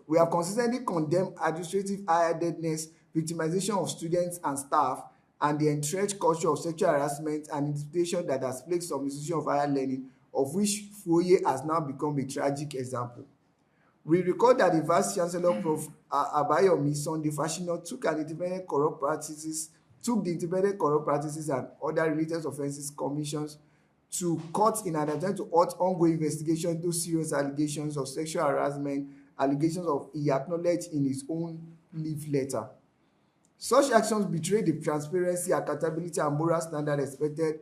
We have consistently condemned administrative high-handedness, victimization of students and staff, and the entrenched culture of sexual harassment and intimidation that has plagued some institutions of higher learning, of which Fuoye has now become a tragic example. We recall that the Vice-Chancellor Prof Abayomi Sunday Fasina took the independent corrupt practices and other related offences commissions to court in an attempt to halt ongoing investigation into serious allegations of sexual harassment, allegations of he acknowledged in his own leave letter. Such actions betray the transparency, accountability, and moral standard expected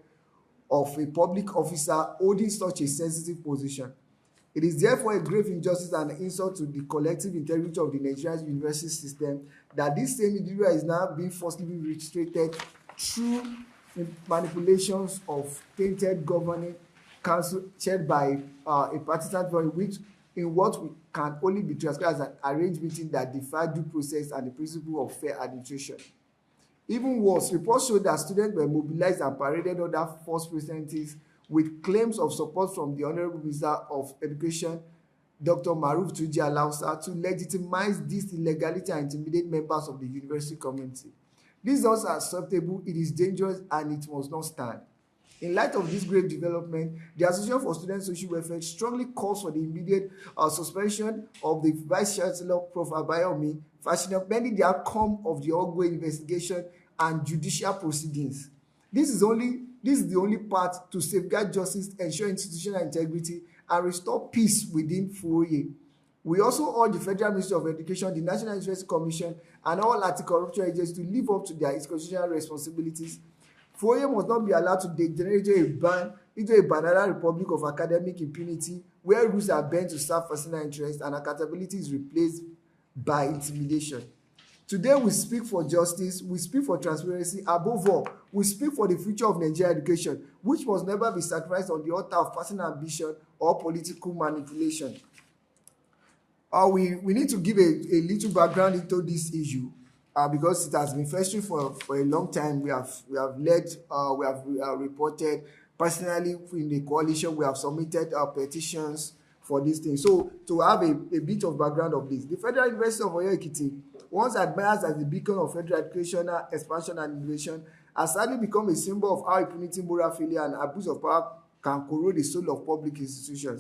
of a public officer holding such a sensitive position. It is therefore a grave injustice and insult to the collective integrity of the Nigerian university system that this same individual is now being forcibly restricted through manipulations of tainted governing council chaired by a partisan body, which in what we can only be described as an arranged meeting that defied due process and the principle of fair administration. Even worse, reports show that students were mobilized and paraded under false pretenses with claims of support from the Honourable Minister of Education, Dr. Maruf Tuji Alausa, to legitimize this illegality and intimidate members of the university community. This is also acceptable, it is dangerous, and it must not stand. In light of this grave development, the Association for Student Social Welfare strongly calls for the immediate suspension of the Vice-Chancellor, Prof Abayomi Fasina, pending the outcome of the ongoing investigation and judicial proceedings. This is the only path to safeguard justice, ensure institutional integrity, and restore peace within Fuoye. We also urge the Federal Ministry of Education, the National University Commission, and all anti-corruption agencies to live up to their constitutional responsibilities. Fuoye must not be allowed to degenerate into a banana republic of academic impunity, where rules are bent to serve personal interests and accountability is replaced by intimidation. Today, we speak for justice, we speak for transparency. Above all, we speak for the future of Nigerian education, which must never be sacrificed on the altar of personal ambition or political manipulation. We need to give a little background into this issue because it has been festering for a long time. We have reported personally in the coalition. We have submitted petitions for this thing. So to have a bit of background of this, the Federal University of Oyo-Ekiti, once admired as the beacon of federal educational expansion and innovation, has sadly become a symbol of how impunity, moral failure, and abuse of power can corrode the soul of public institutions.